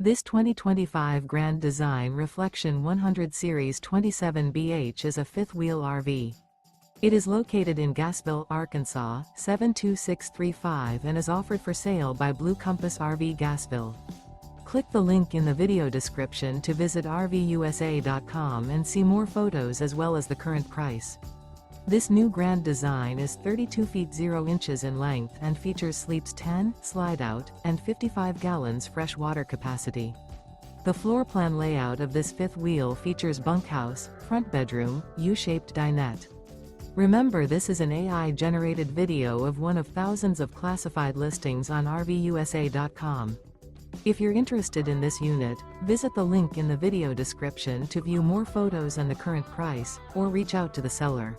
This 2025 Grand Design Reflection 100 Series 27BH is a fifth-wheel RV. It is located in Gassville, Arkansas, 72635 and is offered for sale by Blue Compass RV Gassville. Click the link in the video description to visit RVUSA.com and see more photos as well as the current price. This new Grand Design is 32 feet 0 inches in length and features sleeps 10, slide-out, and 55 gallons fresh water capacity. The floor plan layout of this fifth wheel features bunkhouse, front bedroom, U-shaped dinette. Remember, this is an AI-generated video of one of thousands of classified listings on RVUSA.com. If you're interested in this unit, visit the link in the video description to view more photos and the current price, or reach out to the seller.